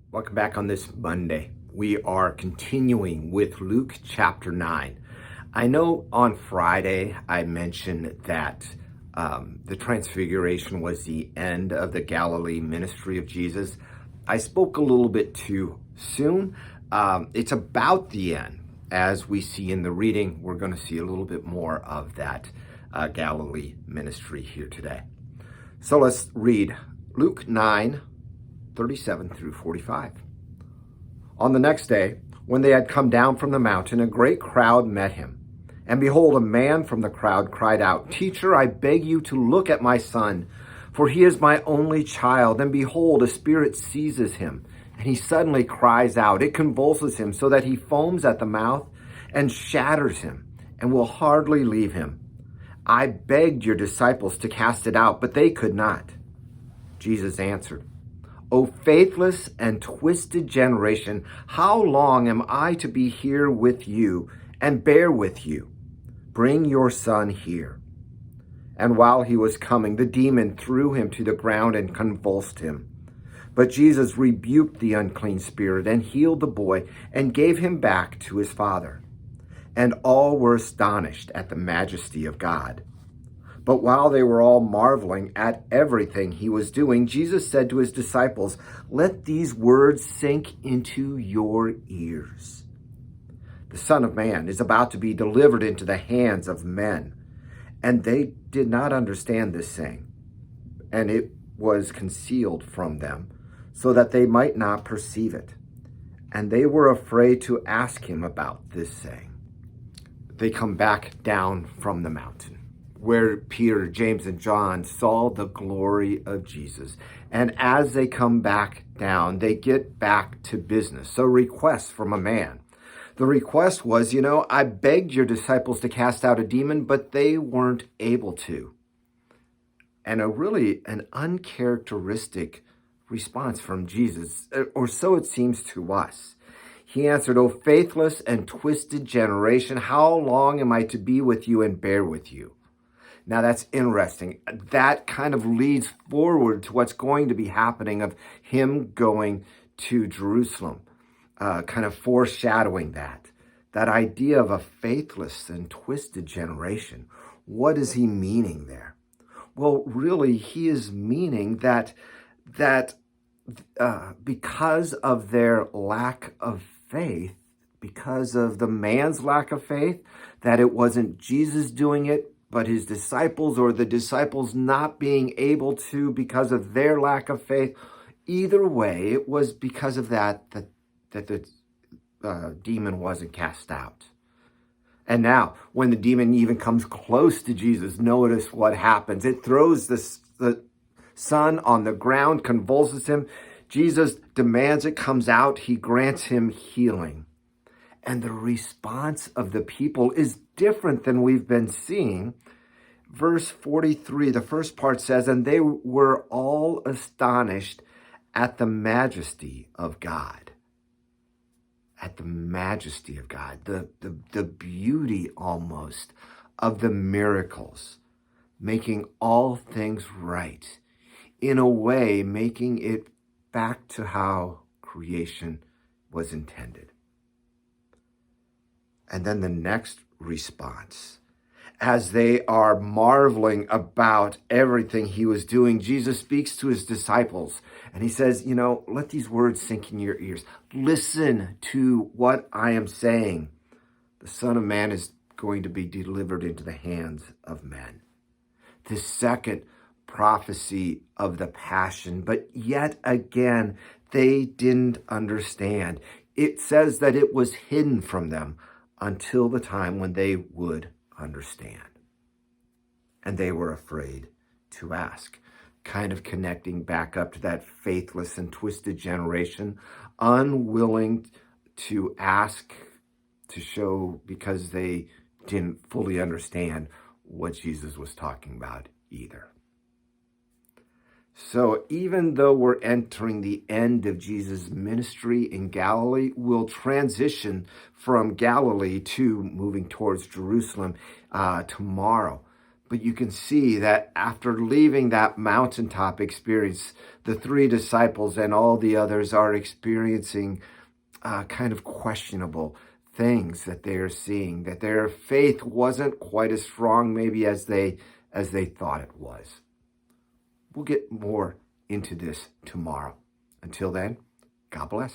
Welcome back on this Monday. We are continuing with Luke chapter 9. I know on Friday I mentioned that the Transfiguration was the end of the Galilee ministry of Jesus. I spoke a little bit too soon. It's about the end. As we see in the reading, we're going to see a little bit more of that Galilee ministry here today. So let's read Luke 9:37 through 45. On the next day, when they had come down from the mountain, a great crowd met him. And behold, a man from the crowd cried out, "Teacher, I beg you to look at my son, for he is my only child. And behold, a spirit seizes him, and he suddenly cries out. It convulses him so that he foams at the mouth and shatters him, and will hardly leave him. I begged your disciples to cast it out, but they could not." Jesus answered, "O faithless and twisted generation, how long am I to be here with you and bear with you? Bring your son here." And while he was coming, the demon threw him to the ground and convulsed him. But Jesus rebuked the unclean spirit and healed the boy and gave him back to his father. And all were astonished at the majesty of God. But while they were all marveling at everything he was doing, Jesus said to his disciples, "Let these words sink into your ears. The Son of Man is about to be delivered into the hands of men." And they did not understand this saying, and it was concealed from them, so that they might not perceive it. And they were afraid to ask him about this saying. They come back down from the mountain, where Peter, James, and John saw the glory of Jesus. And as they come back down, they get back to business. So request from a man. The request was, "I begged your disciples to cast out a demon, but they weren't able to." And an uncharacteristic response from Jesus, or so it seems to us. He answered, "O faithless and twisted generation, how long am I to be with you and bear with you?" Now that's interesting. That kind of leads forward to what's going to be happening of him going to Jerusalem, kind of foreshadowing that idea of a faithless and twisted generation. What is he meaning there? Well, really, he is meaning that because of their lack of faith, because of the man's lack of faith, that it wasn't Jesus doing it, but his disciples, or the disciples not being able to because of their lack of faith. Either way, it was because of that the demon wasn't cast out. And now, when the demon even comes close to Jesus, notice what happens. It throws the son on the ground, convulses him. Jesus demands it comes out. He grants him healing. And the response of the people is different than we've been seeing. Verse 43, the first part says, "And they were all astonished at the majesty of God." At the majesty of God, the beauty almost of the miracles, making all things right. In a way, making it back to how creation was intended. And then the next response, as they are marveling about everything he was doing, Jesus speaks to his disciples and he says, "Let these words sink in your ears. Listen to what I am saying. The Son of Man is going to be delivered into the hands of men." The second prophecy of the passion, but yet again, they didn't understand. It says that it was hidden from them until the time when they would understand. And they were afraid to ask, kind of connecting back up to that faithless and twisted generation, unwilling to ask, to show, because they didn't fully understand what Jesus was talking about either. So even though we're entering the end of Jesus' ministry in Galilee, we'll transition from Galilee to moving towards Jerusalem tomorrow. But you can see that after leaving that mountaintop experience, the three disciples and all the others are experiencing kind of questionable things that they are seeing, that their faith wasn't quite as strong maybe as they thought it was. We'll get more into this tomorrow. Until then, God bless.